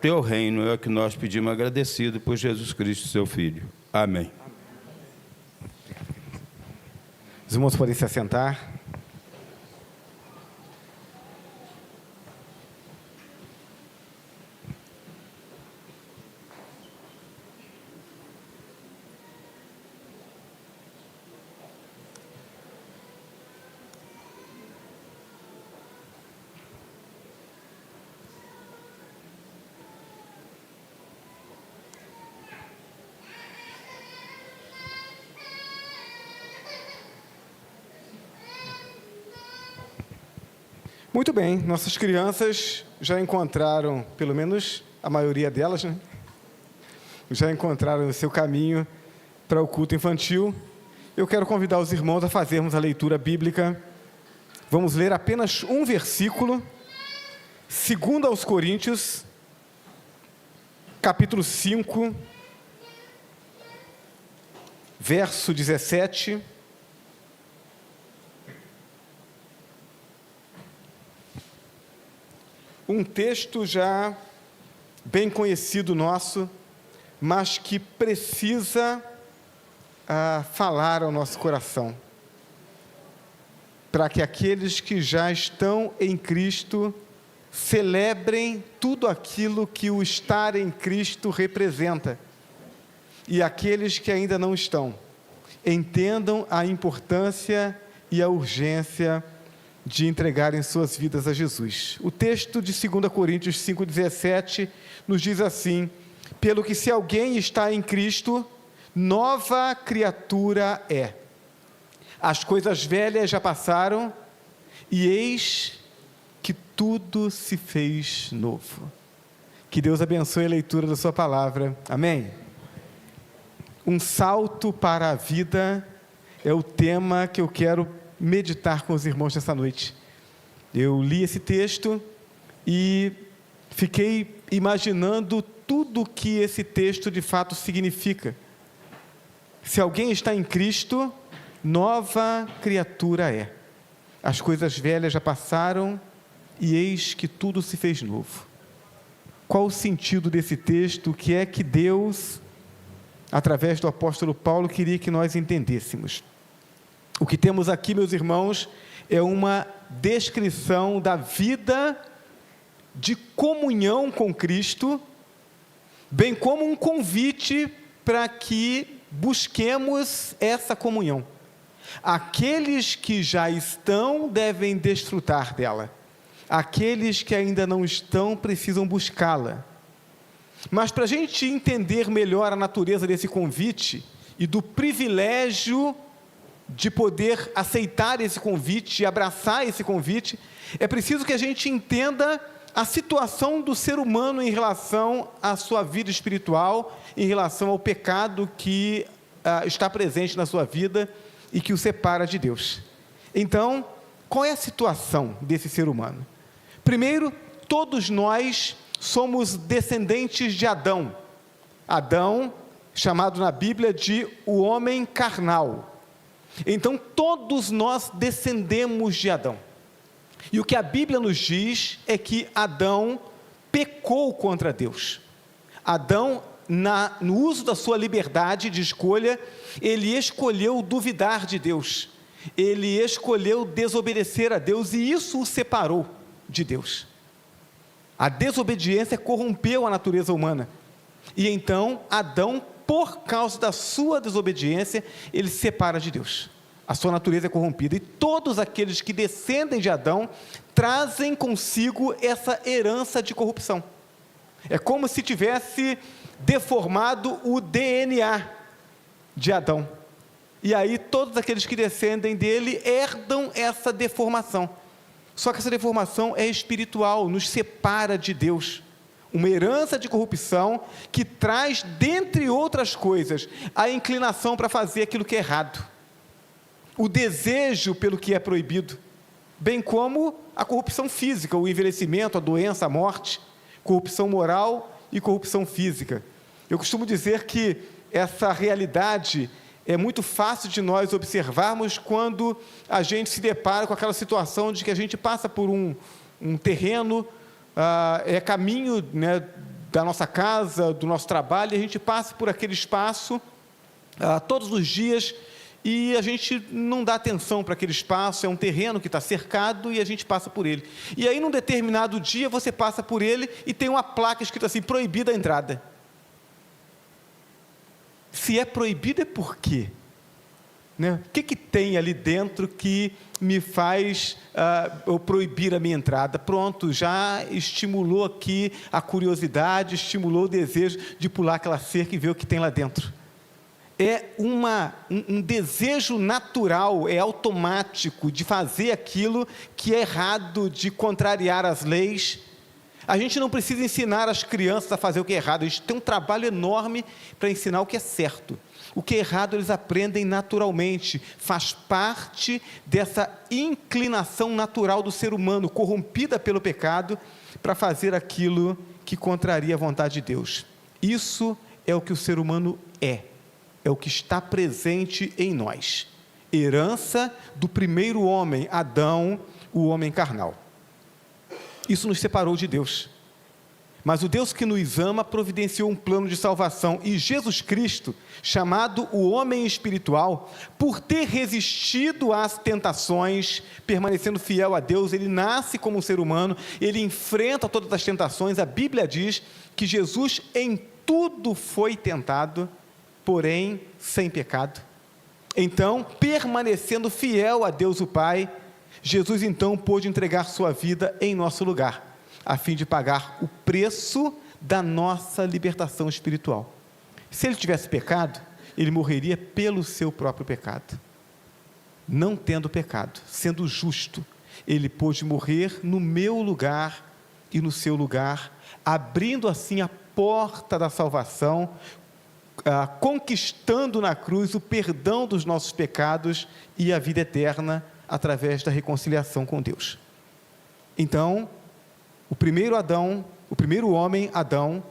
Teu reino é o que nós pedimos agradecido por Jesus Cristo, seu Filho. Amém. Os irmãos podem se assentar. Muito bem, nossas crianças já encontraram, pelo menos a maioria delas, né? Já encontraram o seu caminho para o culto infantil. Eu quero convidar os irmãos a fazermos a leitura bíblica. Vamos ler apenas um versículo, 2 aos Coríntios, capítulo 5, verso 17. Um texto já bem conhecido nosso, mas que precisa falar ao nosso coração, para que aqueles que já estão em Cristo celebrem tudo aquilo que o estar em Cristo representa, e aqueles que ainda não estão, entendam a importância e a urgência de entregarem suas vidas a Jesus. O texto de 2 Coríntios 5,17 nos diz assim: pelo que se alguém está em Cristo, nova criatura é. As coisas velhas já passaram, e eis que tudo se fez novo. Que Deus abençoe a leitura da sua palavra. Amém? Um salto para a vida é o tema que eu quero meditar com os irmãos nessa noite. Eu li esse texto e fiquei imaginando tudo que esse texto de fato significa. Se alguém está em Cristo, nova criatura é. As coisas velhas já passaram, e eis que tudo se fez novo. Qual o sentido desse texto? O que é que Deus, através do apóstolo Paulo, queria que nós entendêssemos? O que temos aqui, meus irmãos, é uma descrição da vida de comunhão com Cristo, bem como um convite para que busquemos essa comunhão. Aqueles que já estão devem desfrutar dela. Aqueles que ainda não estão precisam buscá-la. Mas para a gente entender melhor a natureza desse convite e do privilégio de poder aceitar esse convite e abraçar esse convite, é preciso que a gente entenda a situação do ser humano em relação à sua vida espiritual, em relação ao pecado que está presente na sua vida e que o separa de Deus. Então, qual é a situação desse ser humano? Primeiro, todos nós somos descendentes de Adão. Adão, chamado na Bíblia de o homem carnal. Então, todos nós descendemos de Adão. E o que a Bíblia nos diz é que Adão pecou contra Deus. Adão, no uso da sua liberdade de escolha, ele escolheu duvidar de Deus. Ele escolheu desobedecer a Deus, e isso o separou de Deus. A desobediência corrompeu a natureza humana. E então, Adão, por causa da sua desobediência, ele se separa de Deus. A sua natureza é corrompida. E todos aqueles que descendem de Adão trazem consigo essa herança de corrupção. É como se tivesse deformado o DNA de Adão. E aí todos aqueles que descendem dele herdam essa deformação. Só que essa deformação é espiritual, nos separa de Deus. Uma herança de corrupção que traz, dentre outras coisas, a inclinação para fazer aquilo que é errado, o desejo pelo que é proibido, bem como a corrupção física, o envelhecimento, a doença, a morte, corrupção moral e corrupção física. Eu costumo dizer que essa realidade é muito fácil de nós observarmos quando a gente se depara com aquela situação de que a gente passa por um terreno, é caminho, né, da nossa casa, do nosso trabalho, e a gente passa por aquele espaço todos os dias, e a gente não dá atenção para aquele espaço, é um terreno que está cercado e a gente passa por ele. E aí, num determinado dia, você passa por ele e tem uma placa escrita assim, proibida a entrada. Se é proibido, é por quê? Né? O que tem ali dentro que me faz eu proibir a minha entrada? Pronto, já estimulou aqui a curiosidade, estimulou o desejo de pular aquela cerca e ver o que tem lá dentro. É um desejo natural, é automático de fazer aquilo que é errado, de contrariar as leis. A gente não precisa ensinar as crianças a fazer o que é errado, a gente tem um trabalho enorme para ensinar o que é certo. O que é errado eles aprendem naturalmente, faz parte dessa inclinação natural do ser humano, corrompida pelo pecado, para fazer aquilo que contraria a vontade de Deus. Isso é o que o ser humano é o que está presente em nós, herança do primeiro homem, Adão, o homem carnal. Isso nos separou de Deus, mas o Deus que nos ama providenciou um plano de salvação, e Jesus Cristo, chamado o homem espiritual, por ter resistido às tentações, permanecendo fiel a Deus, ele nasce como um ser humano, ele enfrenta todas as tentações. A Bíblia diz que Jesus em tudo foi tentado, porém sem pecado. Então, permanecendo fiel a Deus o Pai, Jesus então pôde entregar sua vida em nosso lugar, a fim de pagar o preço da nossa libertação espiritual. Se ele tivesse pecado, ele morreria pelo seu próprio pecado. Não tendo pecado, sendo justo, ele pôde morrer no meu lugar e no seu lugar, abrindo assim a porta da salvação, conquistando na cruz o perdão dos nossos pecados e a vida eterna através da reconciliação com Deus. Então, o primeiro homem, Adão,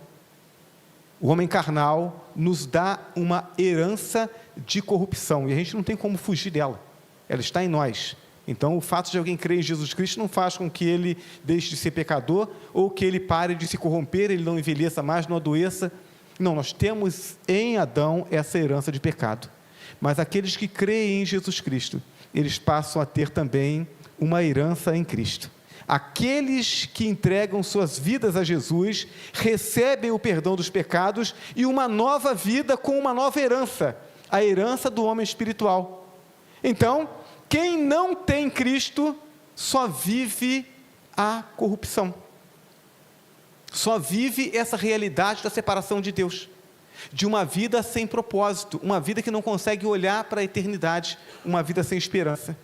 o homem carnal, nos dá uma herança de corrupção, e a gente não tem como fugir dela, ela está em nós. Então, o fato de alguém crer em Jesus Cristo não faz com que ele deixe de ser pecador, ou que ele pare de se corromper, ele não envelheça mais, não adoeça. Não, nós temos em Adão essa herança de pecado, mas aqueles que creem em Jesus Cristo, eles passam a ter também uma herança em Cristo. Aqueles que entregam suas vidas a Jesus, recebem o perdão dos pecados e uma nova vida com uma nova herança, a herança do homem espiritual. Então, quem não tem Cristo, só vive a corrupção. Só vive essa realidade da separação de Deus, de uma vida sem propósito, uma vida que não consegue olhar para a eternidade, uma vida sem esperança.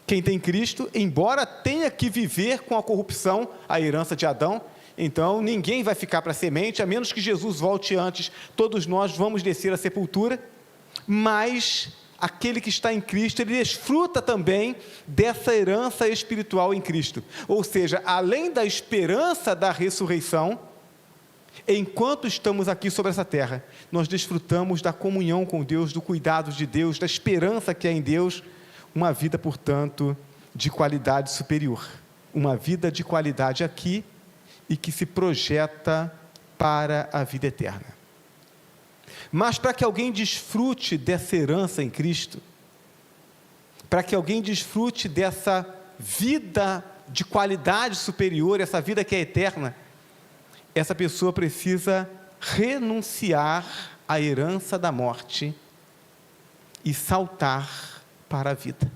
Quem tem Cristo, embora tenha que viver com a corrupção, a herança de Adão, então ninguém vai ficar para a semente, a menos que Jesus volte antes, todos nós vamos descer à sepultura, mas aquele que está em Cristo, ele desfruta também dessa herança espiritual em Cristo, ou seja, além da esperança da ressurreição, enquanto estamos aqui sobre essa terra, nós desfrutamos da comunhão com Deus, do cuidado de Deus, da esperança que há em Deus, uma vida, portanto, de qualidade superior, uma vida de qualidade aqui e que se projeta para a vida eterna. Mas para que alguém desfrute dessa herança em Cristo, para que alguém desfrute dessa vida de qualidade superior, essa vida que é eterna, essa pessoa precisa renunciar à herança da morte e saltar para a vida.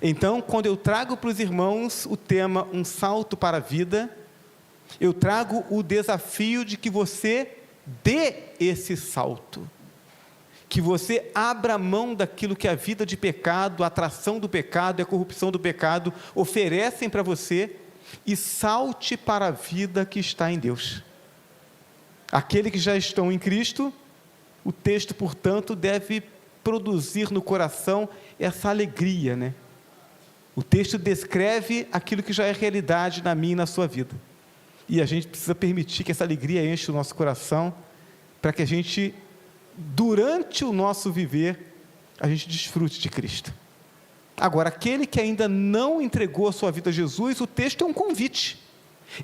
Então, quando eu trago para os irmãos o tema um salto para a vida, eu trago o desafio de que você dê esse salto, que você abra mão daquilo que a vida de pecado, a atração do pecado e a corrupção do pecado oferecem para você e salte para a vida que está em Deus. Aquele que já estão em Cristo, o texto, portanto, deve produzir no coração essa alegria, né? O texto descreve aquilo que já é realidade na minha e na sua vida. E a gente precisa permitir que essa alegria enche o nosso coração, para que a gente, durante o nosso viver, a gente desfrute de Cristo. Agora, aquele que ainda não entregou a sua vida a Jesus, o texto é um convite.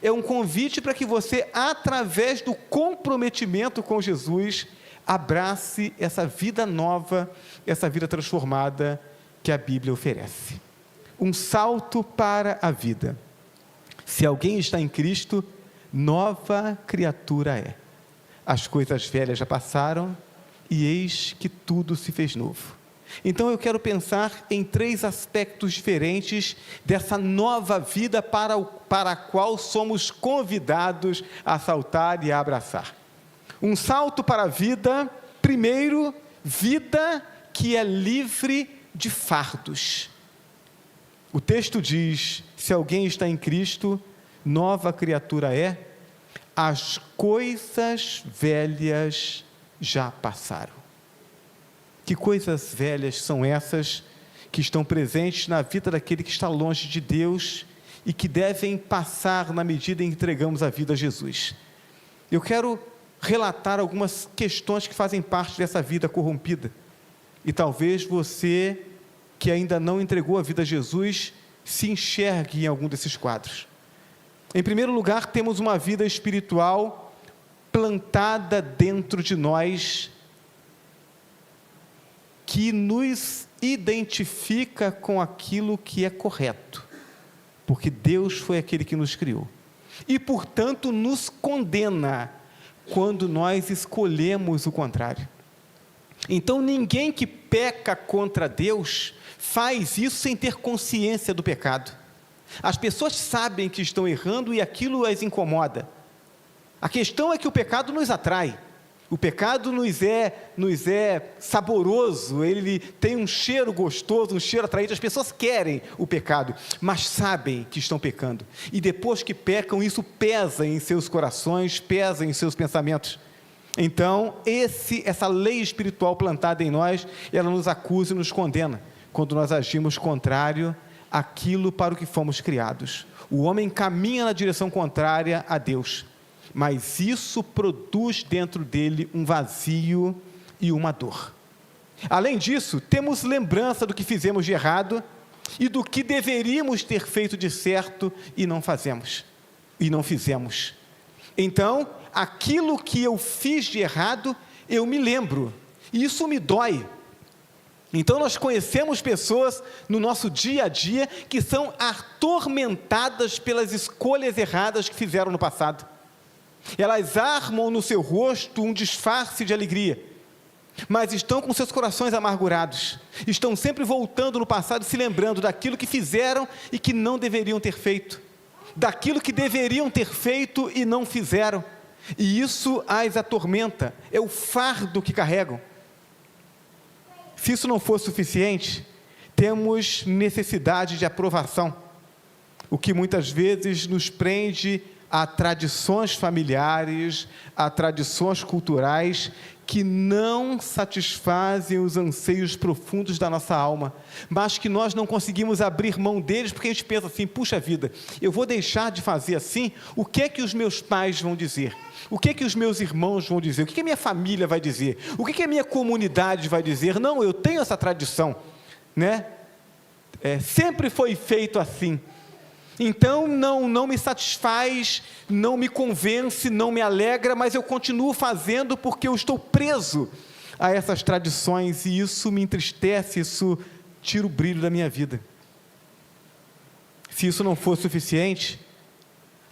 É um convite para que você, através do comprometimento com Jesus, abrace essa vida nova, essa vida transformada que a Bíblia oferece. Um salto para a vida. Se alguém está em Cristo, nova criatura é. As coisas velhas já passaram e eis que tudo se fez novo. Então eu quero pensar em 3 aspectos diferentes dessa nova vida para a qual somos convidados a saltar e a abraçar. Um salto para a vida, primeiro, vida que é livre de fardos. O texto diz: se alguém está em Cristo, nova criatura é, as coisas velhas já passaram. Que coisas velhas são essas que estão presentes na vida daquele que está longe de Deus e que devem passar na medida em que entregamos a vida a Jesus? Eu quero relatar algumas questões que fazem parte dessa vida corrompida. E talvez você, que ainda não entregou a vida a Jesus, se enxergue em algum desses quadros. Em primeiro lugar, temos uma vida espiritual plantada dentro de nós, que nos identifica com aquilo que é correto, porque Deus foi aquele que nos criou, e portanto nos condena quando nós escolhemos o contrário. Então ninguém que peca contra Deus faz isso sem ter consciência do pecado. As pessoas sabem que estão errando e aquilo as incomoda. A questão é que o pecado nos atrai. O pecado nos é saboroso, ele tem um cheiro gostoso, um cheiro atraente. As pessoas querem o pecado, mas sabem que estão pecando. E depois que pecam, isso pesa em seus corações, pesa em seus pensamentos. Então, essa lei espiritual plantada em nós, ela nos acusa e nos condena, quando nós agimos contrário àquilo para o que fomos criados. O homem caminha na direção contrária a Deus, mas isso produz dentro dele um vazio e uma dor. Além disso, temos lembrança do que fizemos de errado e do que deveríamos ter feito de certo e não fizemos. Então, aquilo que eu fiz de errado, eu me lembro, e isso me dói. Então nós conhecemos pessoas no nosso dia a dia que são atormentadas pelas escolhas erradas que fizeram no passado. Elas armam no seu rosto um disfarce de alegria, mas estão com seus corações amargurados, estão sempre voltando no passado e se lembrando daquilo que fizeram e que não deveriam ter feito, daquilo que deveriam ter feito e não fizeram, e isso as atormenta, é o fardo que carregam. Se isso não for suficiente, temos necessidade de aprovação, o que muitas vezes nos prende a tradições familiares, a tradições culturais que não satisfazem os anseios profundos da nossa alma, mas que nós não conseguimos abrir mão deles, porque a gente pensa assim: puxa vida, eu vou deixar de fazer assim, o que é que os meus pais vão dizer? O que é que os meus irmãos vão dizer? O que é que a minha família vai dizer? O que é que a minha comunidade vai dizer? Não, eu tenho essa tradição, né? Sempre foi feito assim. Então não me satisfaz, não me convence, não me alegra, mas eu continuo fazendo porque eu estou preso a essas tradições e isso me entristece, isso tira o brilho da minha vida. Se isso não for suficiente,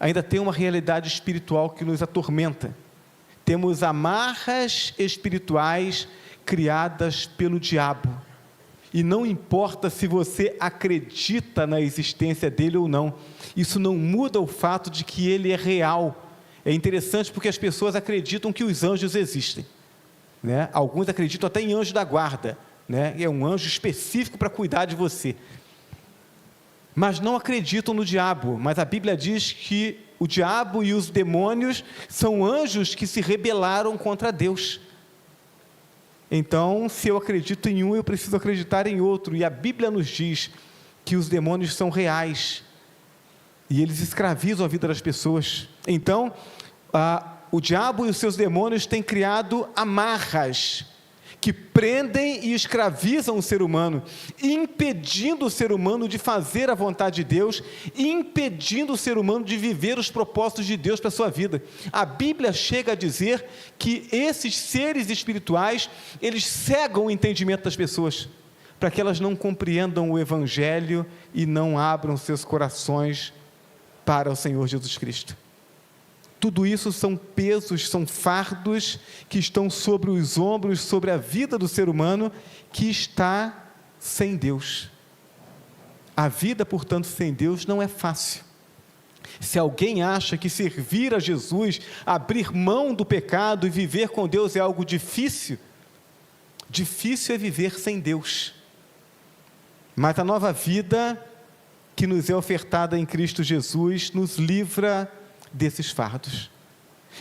ainda tem uma realidade espiritual que nos atormenta. Temos amarras espirituais criadas pelo diabo. E não importa se você acredita na existência dele ou não, isso não muda o fato de que ele é real. É interessante porque as pessoas acreditam que os anjos existem, né? Alguns acreditam até em anjo da guarda, né? É um anjo específico para cuidar de você, mas não acreditam no diabo. Mas a Bíblia diz que o diabo e os demônios são anjos que se rebelaram contra Deus. Então, se eu acredito em um, eu preciso acreditar em outro, e a Bíblia nos diz que os demônios são reais, e eles escravizam a vida das pessoas. Então, o diabo e os seus demônios têm criado amarras, que prendem e escravizam o ser humano, impedindo o ser humano de fazer a vontade de Deus, impedindo o ser humano de viver os propósitos de Deus para a sua vida. A Bíblia chega a dizer que esses seres espirituais, eles cegam o entendimento das pessoas, para que elas não compreendam o Evangelho e não abram seus corações para o Senhor Jesus Cristo. Tudo isso são pesos, são fardos que estão sobre os ombros, sobre a vida do ser humano que está sem Deus. A vida, portanto, sem Deus não é fácil. Se alguém acha que servir a Jesus, abrir mão do pecado e viver com Deus é algo difícil, difícil é viver sem Deus. Mas a nova vida que nos é ofertada em Cristo Jesus nos livra desses fardos.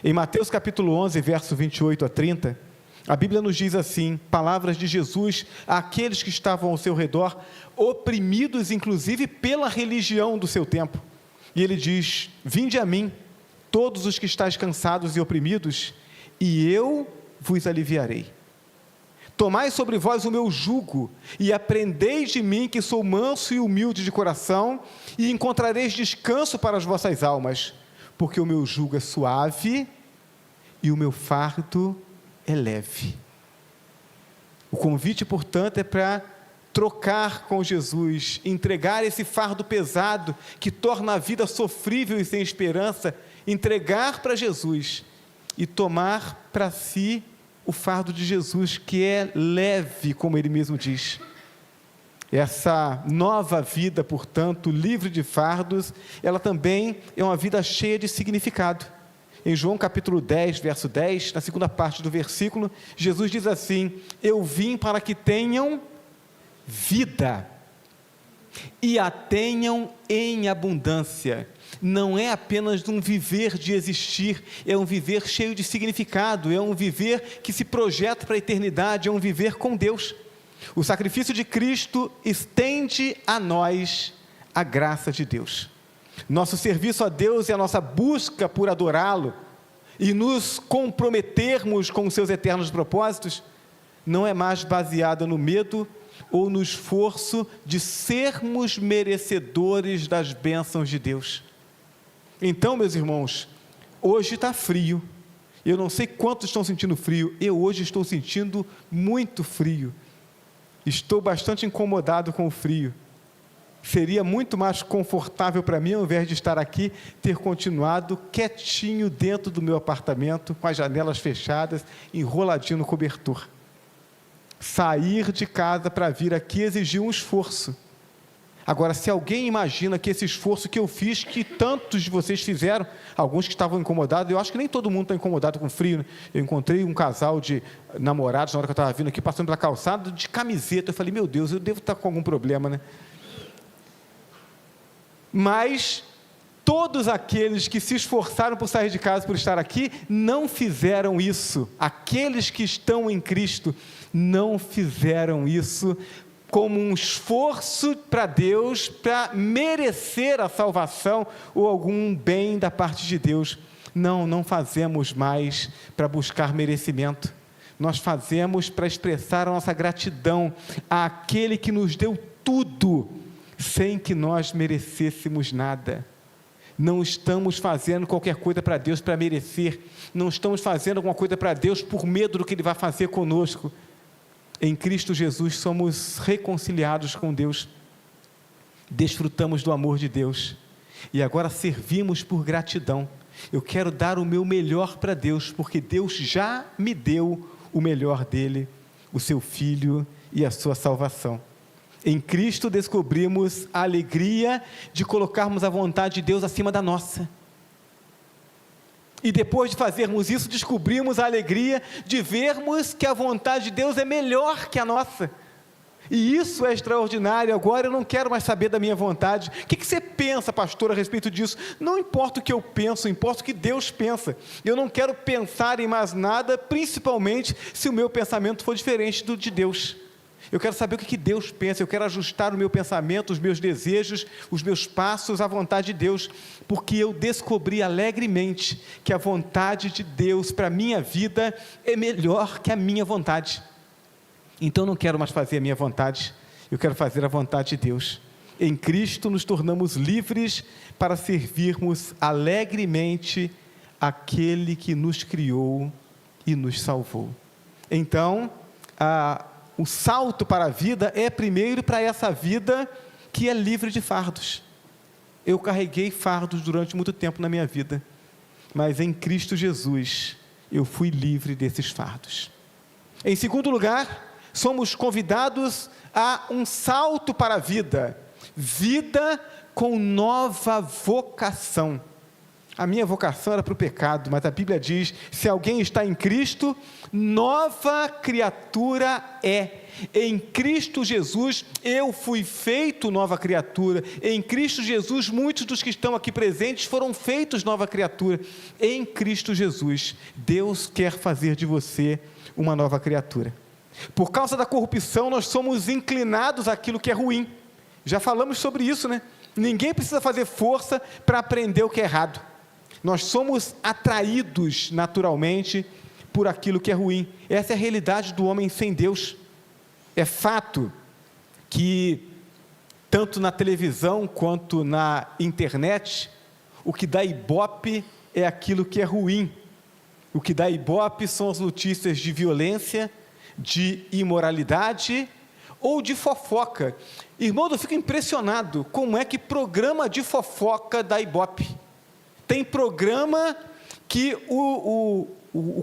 Em Mateus capítulo 11, verso 28 a 30, a Bíblia nos diz assim, palavras de Jesus àqueles que estavam ao seu redor, oprimidos inclusive pela religião do seu tempo. E ele diz: vinde a mim, todos os que estáis cansados e oprimidos, e eu vos aliviarei. Tomai sobre vós o meu jugo, e aprendeis de mim, que sou manso e humilde de coração, e encontrareis descanso para as vossas almas, porque o meu jugo é suave, e o meu fardo é leve. O convite, portanto, é para trocar com Jesus, entregar esse fardo pesado, que torna a vida sofrível e sem esperança, entregar para Jesus, e tomar para si o fardo de Jesus, que é leve, como ele mesmo diz. Essa nova vida, portanto, livre de fardos, ela também é uma vida cheia de significado. Em João capítulo 10, verso 10, na segunda parte do versículo, Jesus diz assim: eu vim para que tenham vida, e a tenham em abundância. Não é apenas um viver de existir, é um viver cheio de significado, é um viver que se projeta para a eternidade, é um viver com Deus. O sacrifício de Cristo estende a nós a graça de Deus. Nosso serviço a Deus é a nossa busca por adorá-lo e nos comprometermos com os seus eternos propósitos, não é mais baseada no medo ou no esforço de sermos merecedores das bênçãos de Deus. Então, meus irmãos, hoje está frio. Eu não sei quantos estão sentindo frio, eu hoje estou sentindo muito frio. Estou bastante incomodado com o frio. Seria muito mais confortável para mim, ao invés de estar aqui, ter continuado quietinho dentro do meu apartamento, com as janelas fechadas, enroladinho no cobertor. Sair de casa para vir aqui exigiu um esforço. Agora, se alguém imagina que esse esforço que eu fiz, que tantos de vocês fizeram, alguns que estavam incomodados, eu acho que nem todo mundo está incomodado com frio, né? Eu encontrei um casal de namorados, na hora que eu estava vindo aqui, passando pela calçada, de camiseta, eu falei, meu Deus, eu devo estar com algum problema, né? Mas todos aqueles que se esforçaram por sair de casa, por estar aqui, não fizeram isso. Aqueles que estão em Cristo não fizeram isso como um esforço para Deus, para merecer a salvação ou algum bem da parte de Deus. Não, não fazemos mais para buscar merecimento. Nós fazemos para expressar a nossa gratidão àquele que nos deu tudo, sem que nós merecêssemos nada. Não estamos fazendo qualquer coisa para Deus para merecer. Não estamos fazendo alguma coisa para Deus por medo do que Ele vai fazer conosco. Em Cristo Jesus somos reconciliados com Deus, desfrutamos do amor de Deus, e agora servimos por gratidão. Eu quero dar o meu melhor para Deus, porque Deus já me deu o melhor dele, o seu Filho e a sua salvação. Em Cristo descobrimos a alegria de colocarmos a vontade de Deus acima da nossa. E depois de fazermos isso, descobrimos a alegria de vermos que a vontade de Deus é melhor que a nossa. E isso é extraordinário. Agora eu não quero mais saber da minha vontade. O que você pensa, pastor, a respeito disso? Não importa o que eu penso, importa o que Deus pensa. Eu não quero pensar em mais nada, principalmente se o meu pensamento for diferente do de Deus. Eu quero saber o que Deus pensa, eu quero ajustar o meu pensamento, os meus desejos, os meus passos à vontade de Deus, porque eu descobri alegremente que a vontade de Deus para a minha vida é melhor que a minha vontade. Então não quero mais fazer a minha vontade, eu quero fazer a vontade de Deus. Em Cristo nos tornamos livres para servirmos alegremente aquele que nos criou e nos salvou. Então, o salto para a vida é primeiro para essa vida que é livre de fardos. Eu carreguei fardos durante muito tempo na minha vida, mas em Cristo Jesus eu fui livre desses fardos. Em segundo lugar, somos convidados a um salto para a vida com nova vocação. A minha vocação era para o pecado, mas a Bíblia diz: se alguém está em Cristo, nova criatura é. Em Cristo Jesus eu fui feito nova criatura. Em Cristo Jesus muitos dos que estão aqui presentes foram feitos nova criatura. Em Cristo Jesus Deus quer fazer de você uma nova criatura. Por causa da corrupção nós somos inclinados àquilo que é ruim. Já falamos sobre isso, né? Ninguém precisa fazer força para aprender o que é errado. Nós somos atraídos naturalmente por aquilo que é ruim. Essa é a realidade do homem sem Deus. É fato que, tanto na televisão quanto na internet, o que dá ibope é aquilo que é ruim. O que dá ibope são as notícias de violência, de imoralidade ou de fofoca. Irmão, eu fico impressionado como é que programa de fofoca dá ibope. Tem programa que o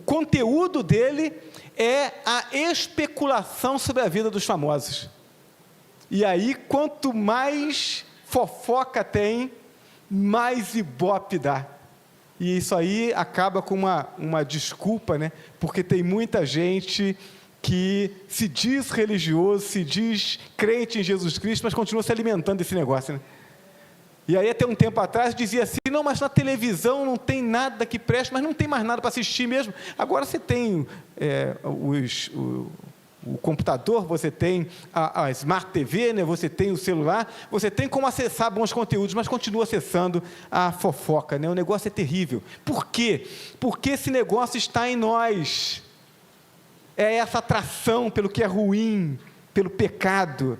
conteúdo dele é a especulação sobre a vida dos famosos. E aí, quanto mais fofoca tem, mais ibope dá. E isso aí acaba com uma desculpa, né? Porque tem muita gente que se diz religioso, se diz crente em Jesus Cristo, mas continua se alimentando desse negócio, né? E aí, até um tempo atrás, dizia assim: não, mas na televisão não tem nada que preste, mas não tem mais nada para assistir mesmo. Agora você tem o computador, você tem a Smart TV, né? Você tem o celular, você tem como acessar bons conteúdos, mas continua acessando a fofoca, né? O negócio é terrível. Por quê? Porque esse negócio está em nós. É essa atração pelo que é ruim, pelo pecado.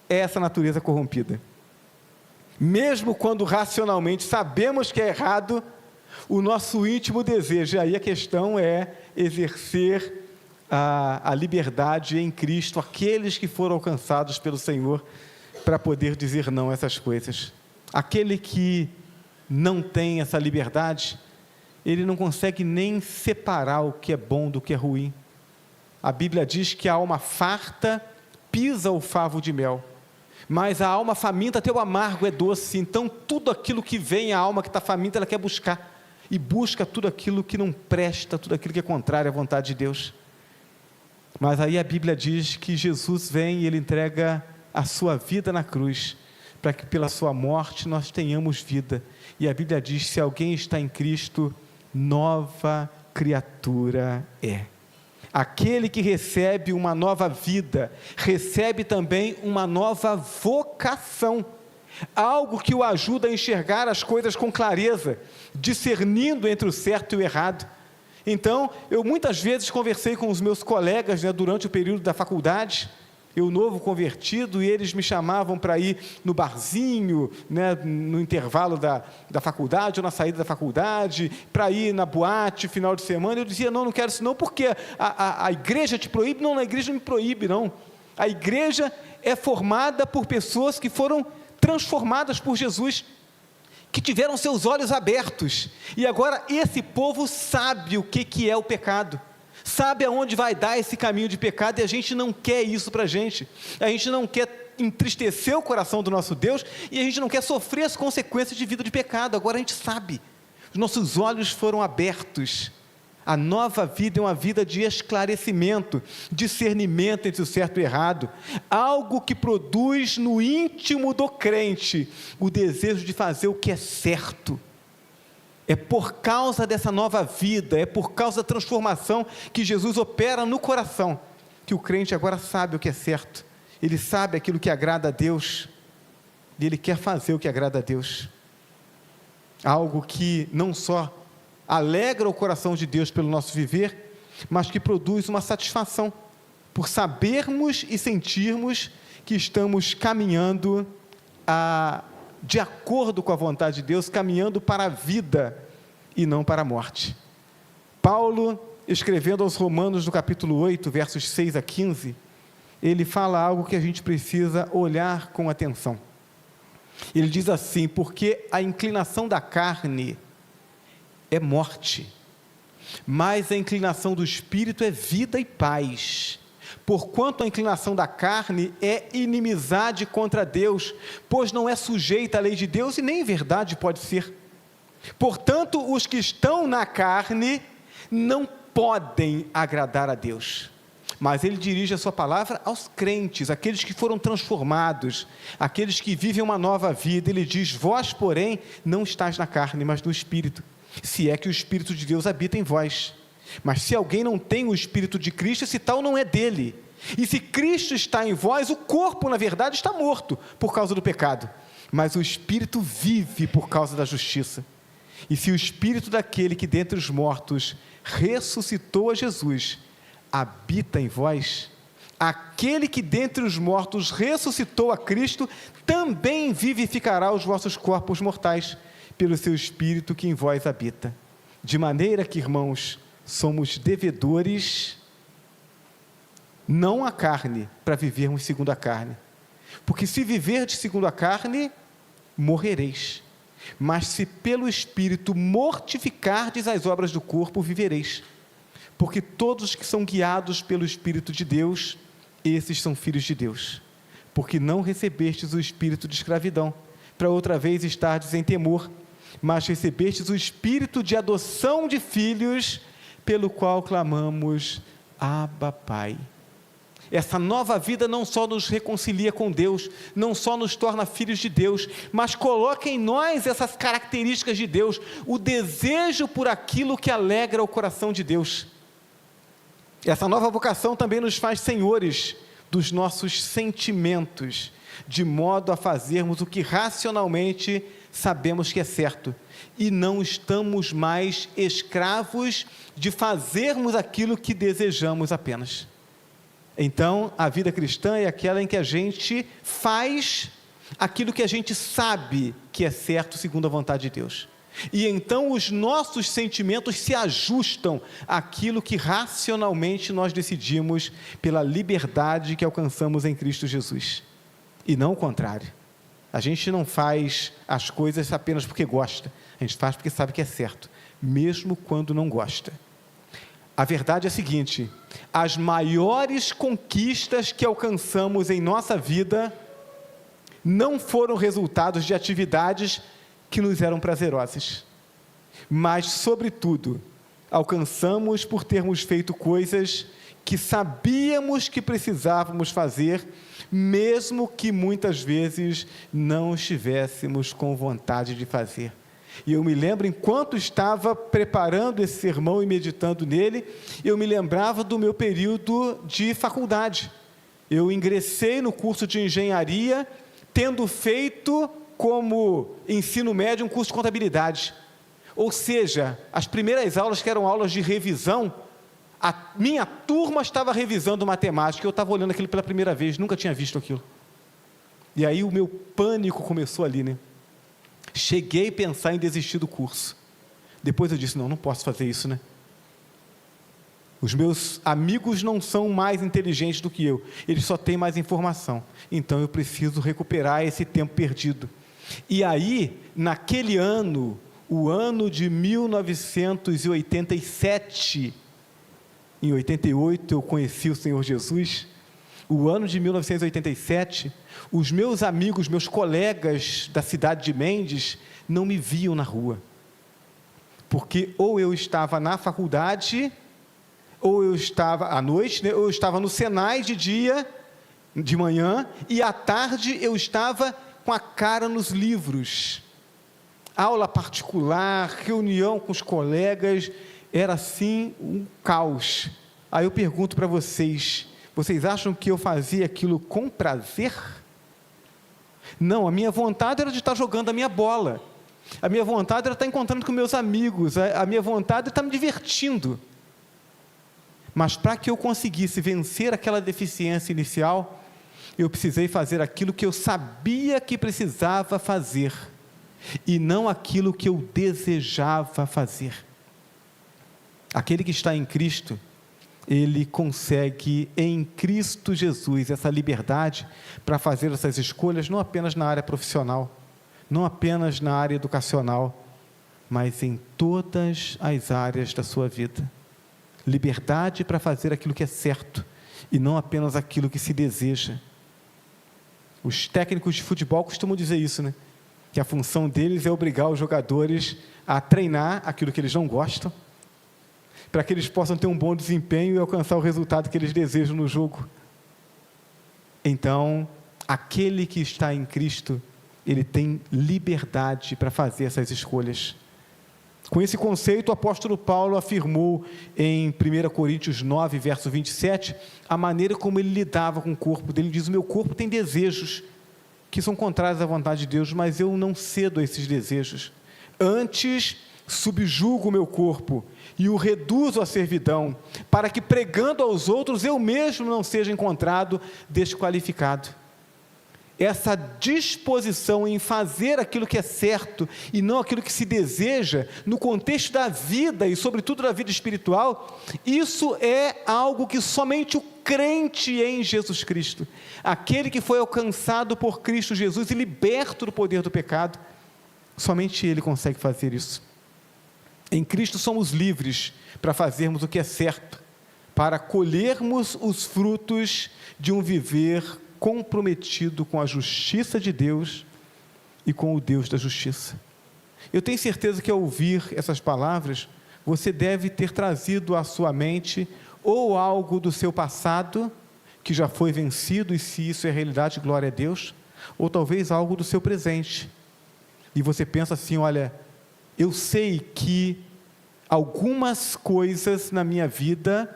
É essa natureza corrompida. Mesmo quando racionalmente sabemos que é errado, o nosso íntimo desejo, aí a questão é exercer a liberdade em Cristo, aqueles que foram alcançados pelo Senhor, para poder dizer não a essas coisas. Aquele que não tem essa liberdade, ele não consegue nem separar o que é bom do que é ruim. A Bíblia diz que a alma farta pisa o favo de mel, mas a alma faminta, até o amargo é doce. Então tudo aquilo que vem, a alma que está faminta, ela quer buscar, e busca tudo aquilo que não presta, tudo aquilo que é contrário à vontade de Deus. Mas aí a Bíblia diz que Jesus vem e Ele entrega a sua vida na cruz, para que pela sua morte nós tenhamos vida. E a Bíblia diz: se alguém está em Cristo, nova criatura é. Aquele que recebe uma nova vida, recebe também uma nova vocação, algo que o ajuda a enxergar as coisas com clareza, discernindo entre o certo e o errado. Então, eu muitas vezes conversei com os meus colegas, né, durante o período da faculdade, eu novo convertido, e eles me chamavam para ir no barzinho, né, no intervalo da faculdade, ou na saída da faculdade, para ir na boate, final de semana. Eu dizia: não quero isso não, porque a igreja te proíbe. Não, a igreja não me proíbe, não. A igreja é formada por pessoas que foram transformadas por Jesus, que tiveram seus olhos abertos, e agora esse povo sabe o que é o pecado, sabe aonde vai dar esse caminho de pecado, e a gente não quer isso para a gente não quer entristecer o coração do nosso Deus, e a gente não quer sofrer as consequências de vida de pecado. Agora a gente sabe, os nossos olhos foram abertos. A nova vida é uma vida de esclarecimento, discernimento entre o certo e o errado, algo que produz no íntimo do crente o desejo de fazer o que é certo. É por causa dessa nova vida, é por causa da transformação que Jesus opera no coração, que o crente agora sabe o que é certo, ele sabe aquilo que agrada a Deus, e ele quer fazer o que agrada a Deus. Algo que não só alegra o coração de Deus pelo nosso viver, mas que produz uma satisfação. por sabermos e sentirmos que estamos caminhando de acordo com a vontade de Deus, caminhando para a vida e não para a morte. Paulo, escrevendo aos Romanos no capítulo 8, versos 6 a 15, ele fala algo que a gente precisa olhar com atenção. Ele diz assim: porque a inclinação da carne é morte, mas a inclinação do Espírito é vida e paz. Porquanto a inclinação da carne é inimizade contra Deus, pois não é sujeita à lei de Deus, e nem em verdade pode ser. Portanto, os que estão na carne não podem agradar a Deus. Mas ele dirige a sua palavra aos crentes, aqueles que foram transformados, aqueles que vivem uma nova vida. Ele diz: vós, porém, não estáis na carne, mas no Espírito, se é que o Espírito de Deus habita em vós. Mas se alguém não tem o Espírito de Cristo, esse tal não é dele. E se Cristo está em vós, o corpo, na verdade, está morto por causa do pecado, mas o Espírito vive por causa da justiça. E se o Espírito daquele que dentre os mortos ressuscitou a Jesus habita em vós, aquele que dentre os mortos ressuscitou a Cristo também vivificará os vossos corpos mortais pelo seu Espírito que em vós habita. De maneira que, irmãos, somos devedores, não à carne, para vivermos segundo a carne. Porque se viverdes segundo a carne, morrereis. Mas se pelo Espírito mortificardes as obras do corpo, vivereis. Porque todos que são guiados pelo Espírito de Deus, esses são filhos de Deus. Porque não recebestes o espírito de escravidão, para outra vez estardes em temor, mas recebestes o Espírito de adoção de filhos, pelo qual clamamos: Abba, Pai. Essa nova vida não só nos reconcilia com Deus, não só nos torna filhos de Deus, mas coloca em nós essas características de Deus, o desejo por aquilo que alegra o coração de Deus. Essa nova vocação também nos faz senhores dos nossos sentimentos, de modo a fazermos o que racionalmente sabemos que é certo, e não estamos mais escravos de fazermos aquilo que desejamos apenas. Então, a vida cristã é aquela em que a gente faz aquilo que a gente sabe que é certo segundo a vontade de Deus. E então os nossos sentimentos se ajustam àquilo que racionalmente nós decidimos pela liberdade que alcançamos em Cristo Jesus. E não o contrário. A gente não faz as coisas apenas porque gosta, a gente faz porque sabe que é certo, mesmo quando não gosta. A verdade é a seguinte: as maiores conquistas que alcançamos em nossa vida não foram resultados de atividades que nos eram prazerosas, mas, sobretudo, alcançamos por termos feito coisas que sabíamos que precisávamos fazer, mesmo que muitas vezes não estivéssemos com vontade de fazer. E eu me lembro, enquanto estava preparando esse sermão e meditando nele, eu me lembrava do meu período de faculdade. Eu ingressei no curso de engenharia, tendo feito como ensino médio um curso de contabilidade. Ou seja, as primeiras aulas, que eram aulas de revisão, a minha turma estava revisando matemática, eu estava olhando aquilo pela primeira vez, nunca tinha visto aquilo. E aí o meu pânico começou ali, né? Cheguei a pensar em desistir do curso. Depois eu disse: não posso fazer isso, né? Os meus amigos não são mais inteligentes do que eu, eles só têm mais informação, então eu preciso recuperar esse tempo perdido. E aí, naquele ano, o ano de 1987, em 88 eu conheci o Senhor Jesus, o ano de 1987, os meus amigos, meus colegas da cidade de Mendes, não me viam na rua, porque ou eu estava na faculdade, ou eu estava à noite, né, ou eu estava no Senai de dia, de manhã, e à tarde eu estava com a cara nos livros, aula particular, reunião com os colegas, era assim um caos. Aí eu pergunto para vocês, vocês acham que eu fazia aquilo com prazer? Não, a minha vontade era de estar jogando a minha bola, a minha vontade era estar encontrando com meus amigos, a minha vontade era estar me divertindo. Mas para que eu conseguisse vencer aquela deficiência inicial, eu precisei fazer aquilo que eu sabia que precisava fazer, e não aquilo que eu desejava fazer. Aquele que está em Cristo, ele consegue em Cristo Jesus essa liberdade para fazer essas escolhas, não apenas na área profissional, não apenas na área educacional, mas em todas as áreas da sua vida. Liberdade para fazer aquilo que é certo e não apenas aquilo que se deseja. Os técnicos de futebol costumam dizer isso, né? Que a função deles é obrigar os jogadores a treinar aquilo que eles não gostam, para que eles possam ter um bom desempenho e alcançar o resultado que eles desejam no jogo. Então, aquele que está em Cristo, ele tem liberdade para fazer essas escolhas. Com esse conceito, o apóstolo Paulo afirmou em 1 Coríntios 9, verso 27, a maneira como ele lidava com o corpo dele. Ele diz: o meu corpo tem desejos que são contrários à vontade de Deus, mas eu não cedo a esses desejos. Antes, subjugo o meu corpo e o reduzo à servidão, para que, pregando aos outros, eu mesmo não seja encontrado desqualificado. Essa disposição em fazer aquilo que é certo e não aquilo que se deseja, no contexto da vida e sobretudo da vida espiritual, isso é algo que somente o crente em Jesus Cristo, aquele que foi alcançado por Cristo Jesus e liberto do poder do pecado, somente ele consegue fazer isso. Em Cristo somos livres para fazermos o que é certo, para colhermos os frutos de um viver comprometido com a justiça de Deus e com o Deus da justiça. Eu tenho certeza que ao ouvir essas palavras, você deve ter trazido à sua mente ou algo do seu passado, que já foi vencido, e se isso é realidade, glória a Deus, ou talvez algo do seu presente, e você pensa assim: olha, eu sei que algumas coisas na minha vida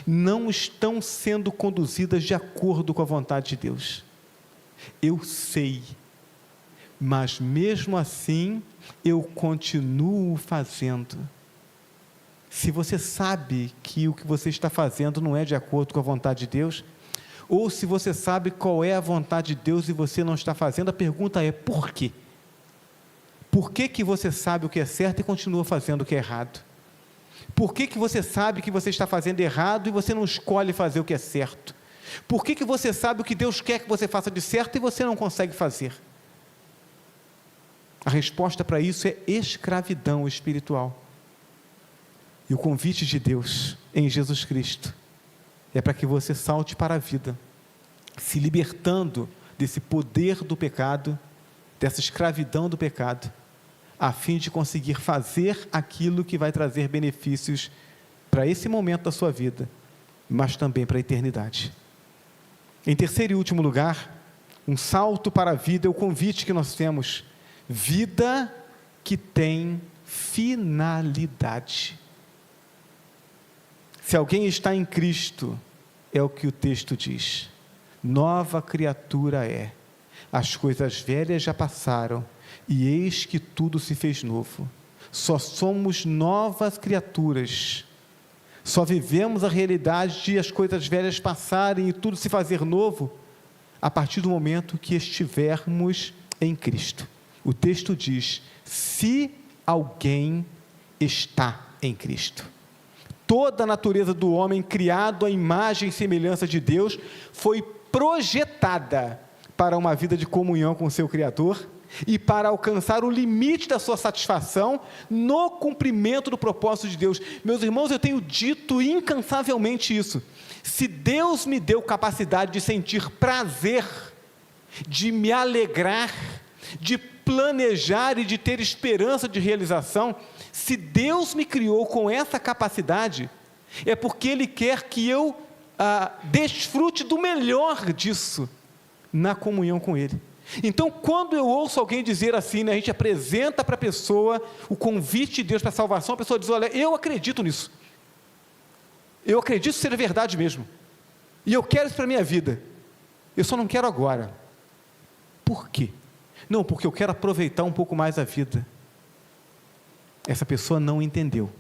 não estão sendo conduzidas de acordo com a vontade de Deus. Eu sei, mas mesmo assim, eu continuo fazendo. Se você sabe que o que você está fazendo não é de acordo com a vontade de Deus, ou se você sabe qual é a vontade de Deus e você não está fazendo, a pergunta é: por quê? Por que que você sabe o que é certo e continua fazendo o que é errado? Por que que você sabe que você está fazendo errado e você não escolhe fazer o que é certo? Por que que você sabe o que Deus quer que você faça de certo e você não consegue fazer? A resposta para isso é escravidão espiritual. E o convite de Deus em Jesus Cristo é para que você salte para a vida, se libertando desse poder do pecado, dessa escravidão do pecado, a fim de conseguir fazer aquilo que vai trazer benefícios para esse momento da sua vida, mas também para a eternidade. Em terceiro e último lugar, um salto para a vida é o convite que nós temos: vida que tem finalidade. Se alguém está em Cristo, é o que o texto diz: nova criatura é, as coisas velhas já passaram, e eis que tudo se fez novo. Só somos novas criaturas, só vivemos a realidade de as coisas velhas passarem e tudo se fazer novo, a partir do momento que estivermos em Cristo. O texto diz: se alguém está em Cristo. Toda a natureza do homem, criado à imagem e semelhança de Deus, foi projetada para uma vida de comunhão com o seu Criador e para alcançar o limite da sua satisfação no cumprimento do propósito de Deus. Meus irmãos, eu tenho dito incansavelmente isso: se Deus me deu capacidade de sentir prazer, de me alegrar, de planejar e de ter esperança de realização, se Deus me criou com essa capacidade, é porque Ele quer que eu desfrute do melhor disso na comunhão com Ele. Então, quando eu ouço alguém dizer assim, né, a gente apresenta para a pessoa o convite de Deus para a salvação, a pessoa diz: olha, eu acredito nisso, eu acredito ser verdade mesmo, e eu quero isso para a minha vida, eu só não quero agora. Por quê? Não, porque eu quero aproveitar um pouco mais a vida. Essa pessoa não entendeu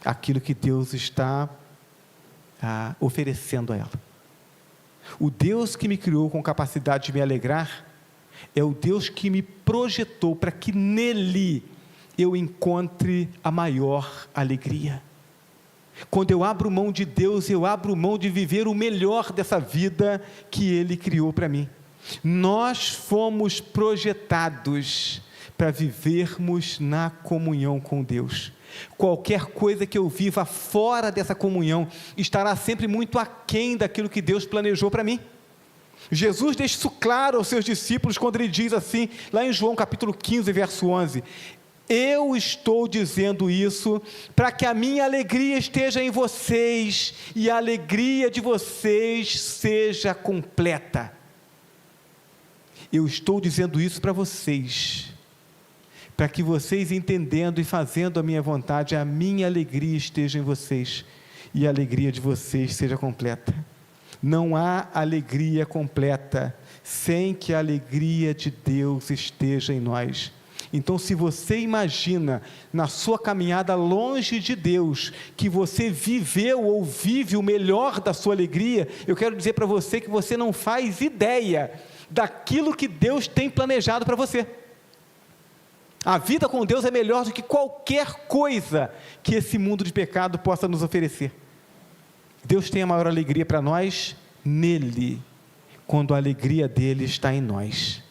aquilo que Deus está oferecendo a ela. O Deus que me criou com capacidade de me alegrar é o Deus que me projetou para que nele eu encontre a maior alegria. Quando eu abro mão de Deus, eu abro mão de viver o melhor dessa vida que Ele criou para mim. Nós fomos projetados para vivermos na comunhão com Deus. Qualquer coisa que eu viva fora dessa comunhão estará sempre muito aquém daquilo que Deus planejou para mim. Jesus deixa isso claro aos seus discípulos quando ele diz assim, lá em João capítulo 15, verso 11: eu estou dizendo isso para que a minha alegria esteja em vocês e a alegria de vocês seja completa. Eu estou dizendo isso para vocês, para que vocês, entendendo e fazendo a minha vontade, a minha alegria esteja em vocês e a alegria de vocês seja completa. Não há alegria completa sem que a alegria de Deus esteja em nós. Então, se você imagina na sua caminhada longe de Deus, que você viveu ou vive o melhor da sua alegria, eu quero dizer para você que você não faz ideia daquilo que Deus tem planejado para você. A vida com Deus é melhor do que qualquer coisa que esse mundo de pecado possa nos oferecer. Deus tem a maior alegria para nós nele, quando a alegria dele está em nós.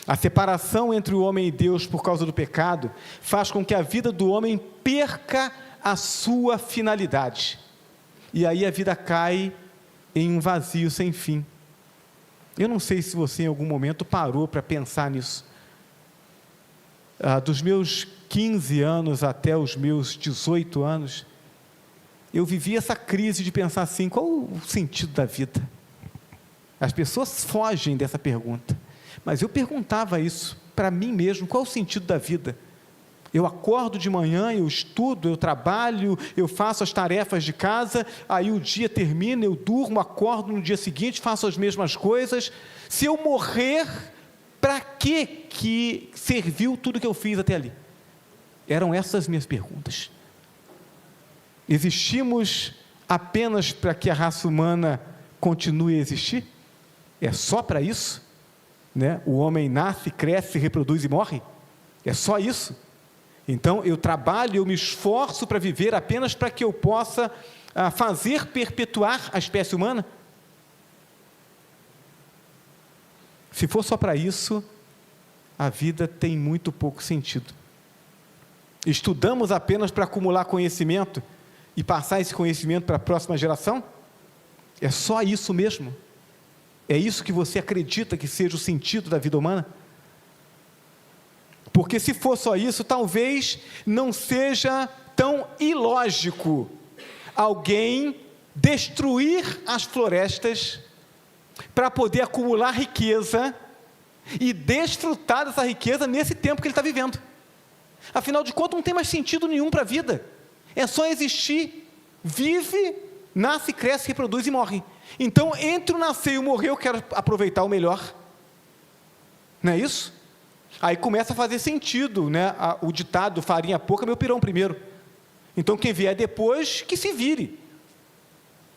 A separação entre o homem e Deus por causa do pecado faz com que a vida do homem perca a sua finalidade. E aí a vida cai em um vazio sem fim. Eu não sei se você em algum momento parou para pensar nisso. Dos meus 15 anos até os meus 18 anos, eu vivi essa crise de pensar assim, qual o sentido da vida? As pessoas fogem dessa pergunta, mas eu perguntava isso para mim mesmo, qual o sentido da vida? Eu acordo de manhã, eu estudo, eu trabalho, eu faço as tarefas de casa, aí o dia termina, eu durmo, acordo no dia seguinte, faço as mesmas coisas. Se eu morrer, para que serviu tudo que eu fiz até ali? Eram essas as minhas perguntas. Existimos apenas para que a raça humana continue a existir? É só para isso? Né? O homem nasce, cresce, reproduz e morre? É só isso? Então eu trabalho, eu me esforço para viver apenas para que eu possa fazer perpetuar a espécie humana? Se for só para isso, a vida tem muito pouco sentido. Estudamos apenas para acumular conhecimento e passar esse conhecimento para a próxima geração? É só isso mesmo? É isso que você acredita que seja o sentido da vida humana? Porque se for só isso, talvez não seja tão ilógico alguém destruir as florestas para poder acumular riqueza e desfrutar dessa riqueza nesse tempo que ele está vivendo. Afinal de contas, não tem mais sentido nenhum para a vida. É só existir, vive, nasce, cresce, reproduz e morre. Então, entre o nascer e o morrer, eu quero aproveitar o melhor. Não é isso? Aí começa a fazer sentido, né? O ditado, farinha pouca, meu pirão primeiro. Então, quem vier depois, que se vire.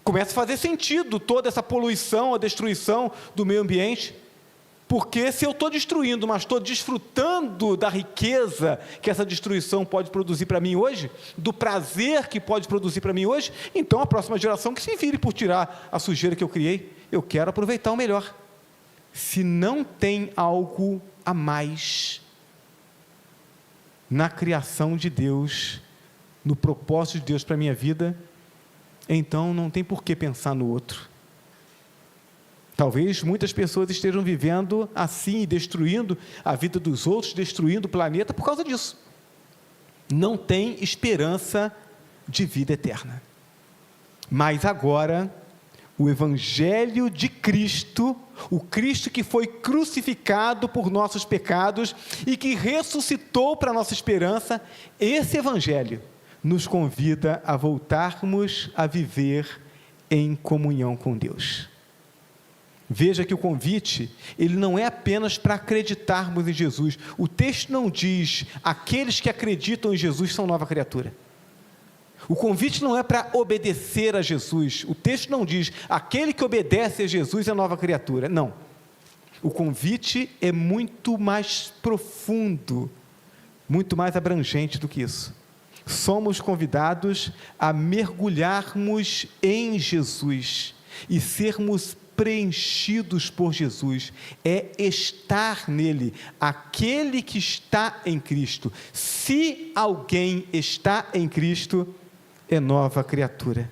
Começa a fazer sentido toda essa poluição, a destruição do meio ambiente. Porque se eu estou destruindo, mas estou desfrutando da riqueza que essa destruição pode produzir para mim hoje, do prazer que pode produzir para mim hoje, então a próxima geração que se vire por tirar a sujeira que eu criei. Eu quero aproveitar o melhor. Se não tem algo a mais na criação de Deus, no propósito de Deus para a minha vida, então não tem por que pensar no outro. Talvez muitas pessoas estejam vivendo assim, destruindo a vida dos outros, destruindo o planeta por causa disso. Não tem esperança de vida eterna. Mas agora, o Evangelho de Cristo, o Cristo que foi crucificado por nossos pecados e que ressuscitou para a nossa esperança, esse Evangelho nos convida a voltarmos a viver em comunhão com Deus. Veja que o convite, ele não é apenas para acreditarmos em Jesus. O texto não diz, aqueles que acreditam em Jesus são nova criatura. O convite não é para obedecer a Jesus. O texto não diz, aquele que obedece a Jesus é nova criatura. Não. O convite é muito mais profundo, muito mais abrangente do que isso. Somos convidados a mergulharmos em Jesus e sermos preenchidos por Jesus, é estar nele, aquele que está em Cristo. Se alguém está em Cristo, é nova criatura.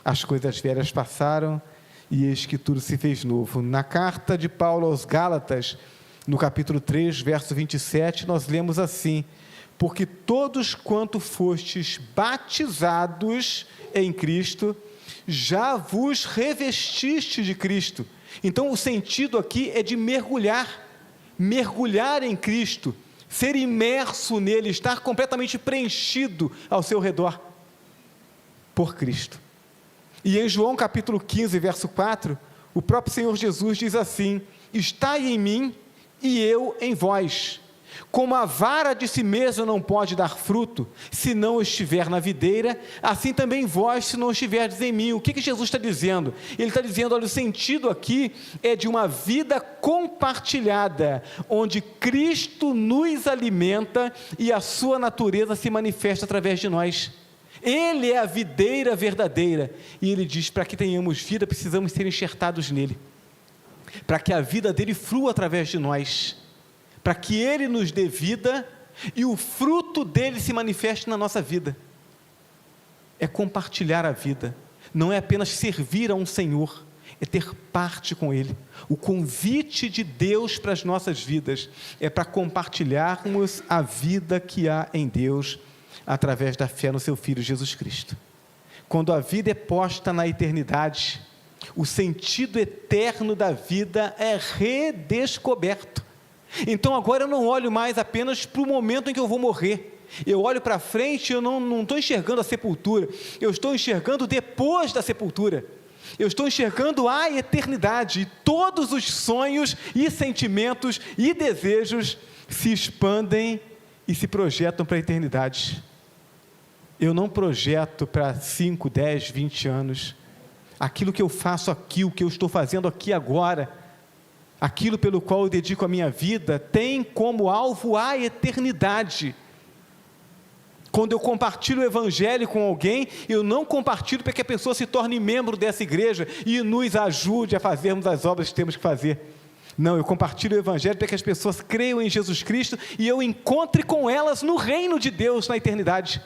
As coisas velhas passaram e eis que tudo se fez novo. Na carta de Paulo aos Gálatas, no capítulo 3, verso 27, nós lemos assim: porque todos quanto fostes batizados em Cristo, já vos revestiste de Cristo. Então o sentido aqui é de mergulhar em Cristo, ser imerso nele, estar completamente preenchido ao seu redor por Cristo. E em João capítulo 15, verso 4, o próprio Senhor Jesus diz assim: estai em mim e eu em vós. Como a vara de si mesma não pode dar fruto, se não estiver na videira, assim também vós, se não estiverdes em mim. O que Jesus está dizendo? Ele está dizendo, olha, o sentido aqui é de uma vida compartilhada, onde Cristo nos alimenta e a sua natureza se manifesta através de nós. Ele é a videira verdadeira, e ele diz, para que tenhamos vida, precisamos ser enxertados nele, para que a vida dele flua através de nós, para que ele nos dê vida e o fruto dele se manifeste na nossa vida. É compartilhar a vida, não é apenas servir a um Senhor, é ter parte com ele. O convite de Deus para as nossas vidas é para compartilharmos a vida que há em Deus através da fé no seu Filho Jesus Cristo. Quando a vida é posta na eternidade, o sentido eterno da vida é redescoberto. Então agora eu não olho mais apenas para o momento em que eu vou morrer, eu olho para frente e eu não estou enxergando a sepultura, eu estou enxergando depois da sepultura, eu estou enxergando a eternidade, e todos os sonhos e sentimentos e desejos se expandem e se projetam para a eternidade. Eu não projeto para 5, 10, 20 anos, aquilo que eu faço aqui, o que eu estou fazendo aqui agora, aquilo pelo qual eu dedico a minha vida, tem como alvo a eternidade. Quando eu compartilho o Evangelho com alguém, eu não compartilho para que a pessoa se torne membro dessa igreja e nos ajude a fazermos as obras que temos que fazer. Não, eu compartilho o Evangelho para que as pessoas creiam em Jesus Cristo e eu encontre com elas no reino de Deus na eternidade.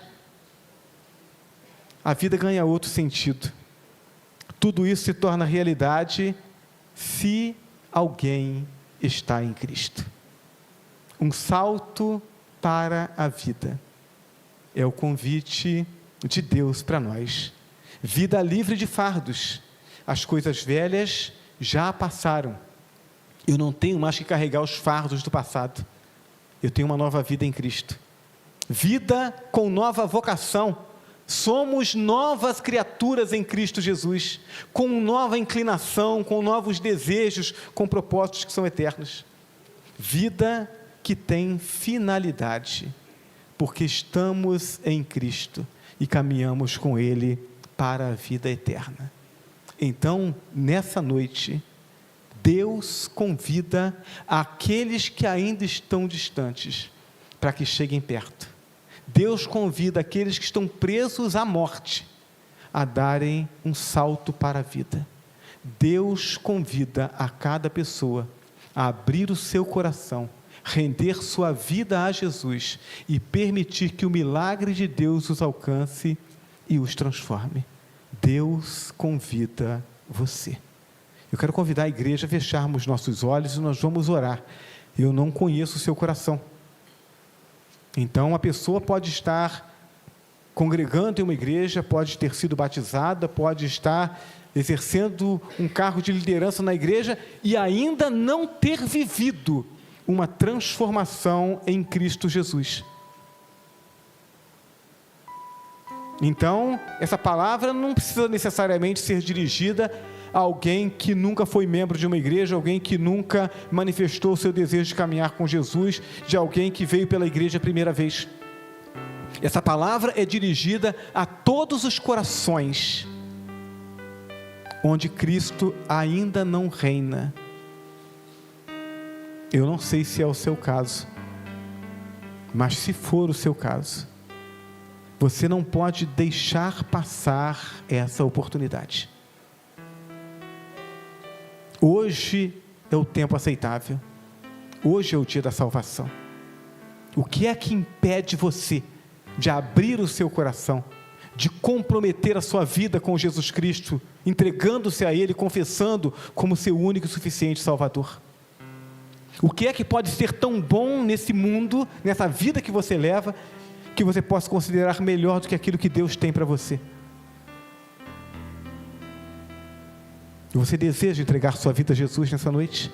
A vida ganha outro sentido. Tudo isso se torna realidade se alguém está em Cristo. Um salto para a vida é o convite de Deus para nós. Vida livre de fardos. As coisas velhas já passaram. Eu não tenho mais que carregar os fardos do passado. Eu tenho uma nova vida em Cristo. Vida com nova vocação. Somos novas criaturas em Cristo Jesus, com nova inclinação, com novos desejos, com propósitos que são eternos. Vida que tem finalidade, porque estamos em Cristo e caminhamos com Ele para a vida eterna. Então, nessa noite, Deus convida aqueles que ainda estão distantes, para que cheguem perto. Deus convida aqueles que estão presos à morte a darem um salto para a vida. Deus convida a cada pessoa a abrir o seu coração, render sua vida a Jesus e permitir que o milagre de Deus os alcance e os transforme. Deus convida você. Eu quero convidar a igreja a fecharmos nossos olhos e nós vamos orar. Eu não conheço o seu coração. Então, a pessoa pode estar congregando em uma igreja, pode ter sido batizada, pode estar exercendo um cargo de liderança na igreja e ainda não ter vivido uma transformação em Cristo Jesus. Então, essa palavra não precisa necessariamente ser dirigida a alguém que nunca foi membro de uma igreja, alguém que nunca manifestou o seu desejo de caminhar com Jesus, de alguém que veio pela igreja a primeira vez. Essa palavra é dirigida a todos os corações onde Cristo ainda não reina. Eu não sei se é o seu caso, mas se for o seu caso, você não pode deixar passar essa oportunidade. Hoje é o tempo aceitável. Hoje é o dia da salvação. O que é que impede você de abrir o seu coração, de comprometer a sua vida com Jesus Cristo, entregando-se a Ele, confessando como seu único e suficiente Salvador? O que é que pode ser tão bom nesse mundo, nessa vida que você leva, que você possa considerar melhor do que aquilo que Deus tem para você? Você deseja entregar sua vida a Jesus nessa noite?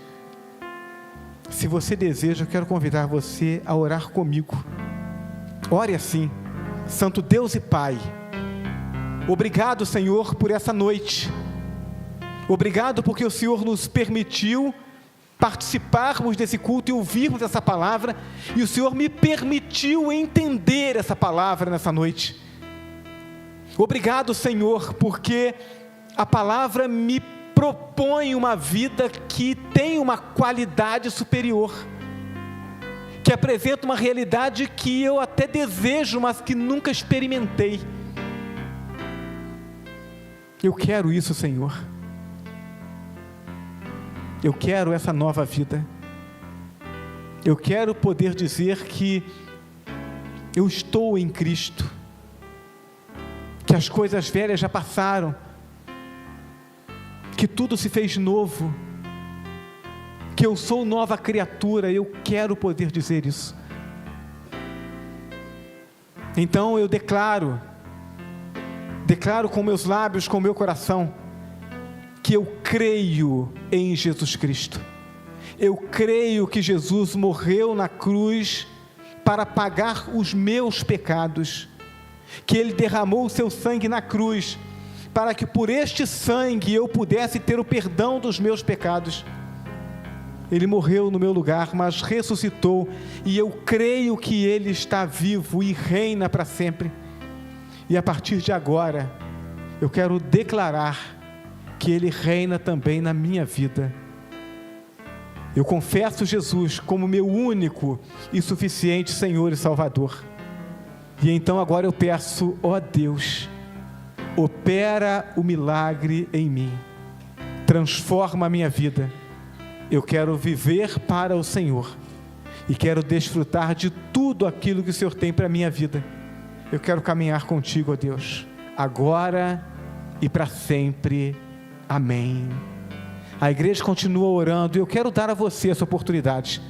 Se você deseja, eu quero convidar você a orar comigo. Ore assim: Santo Deus e Pai, obrigado, Senhor, por essa noite. Obrigado porque o Senhor nos permitiu participarmos desse culto e ouvirmos essa palavra, e o Senhor me permitiu entender essa palavra nessa noite. Obrigado, Senhor, porque a palavra me propõe uma vida que tem uma qualidade superior, que apresenta uma realidade que eu até desejo, mas que nunca experimentei. Eu quero isso, Senhor. Eu quero essa nova vida. Eu quero poder dizer que eu estou em Cristo, que as coisas velhas já passaram, que tudo se fez novo, que eu sou nova criatura. Eu quero poder dizer isso. Então eu declaro com meus lábios, com meu coração, que eu creio em Jesus Cristo. Eu creio que Jesus morreu na cruz para pagar os meus pecados, que Ele derramou o seu sangue na cruz, para que por este sangue eu pudesse ter o perdão dos meus pecados. Ele morreu no meu lugar, mas ressuscitou, e eu creio que Ele está vivo e reina para sempre. E a partir de agora, eu quero declarar que Ele reina também na minha vida. Eu confesso Jesus como meu único e suficiente Senhor e Salvador. E então agora eu peço, ó Deus, opera o milagre em mim, transforma a minha vida. Eu quero viver para o Senhor e quero desfrutar de tudo aquilo que o Senhor tem para a minha vida. Eu quero caminhar contigo, ó Deus, agora e para sempre. Amém. A igreja continua orando, e eu quero dar a você essa oportunidade,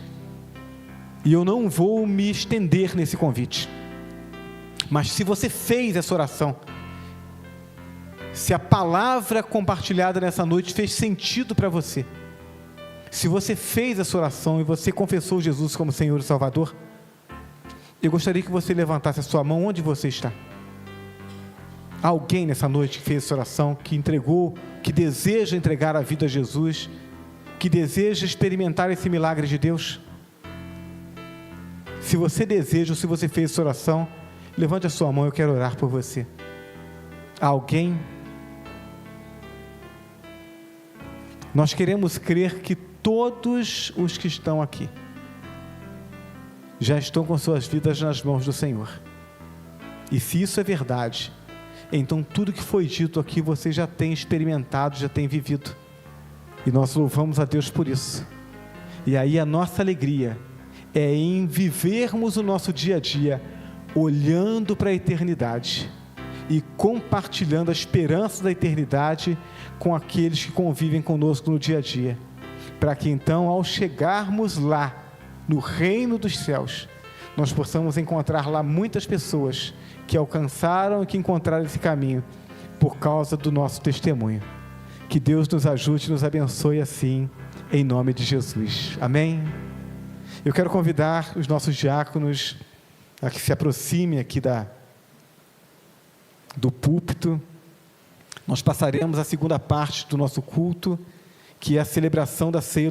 e eu não vou me estender nesse convite, mas se você fez essa oração, se a palavra compartilhada nessa noite fez sentido para você, se você fez essa oração e você confessou Jesus como Senhor e Salvador, eu gostaria que você levantasse a sua mão onde você está. Há alguém nessa noite que fez essa oração, que entregou, que deseja entregar a vida a Jesus, que deseja experimentar esse milagre de Deus? Se você deseja, ou se você fez essa oração, levante a sua mão, eu quero orar por você. Há alguém? Nós queremos crer que todos os que estão aqui já estão com suas vidas nas mãos do Senhor. E se isso é verdade, então tudo que foi dito aqui você já tem experimentado, já tem vivido, e nós louvamos a Deus por isso. E aí a nossa alegria é em vivermos o nosso dia a dia olhando para a eternidade e compartilhando a esperança da eternidade com aqueles que convivem conosco no dia a dia, para que então, ao chegarmos lá no reino dos céus, nós possamos encontrar lá muitas pessoas que alcançaram e que encontraram esse caminho por causa do nosso testemunho. Que Deus nos ajude e nos abençoe assim, em nome de Jesus. Amém? Eu quero convidar os nossos diáconos a que se aproximem aqui do púlpito. Nós passaremos a segunda parte do nosso culto, que é a celebração da ceia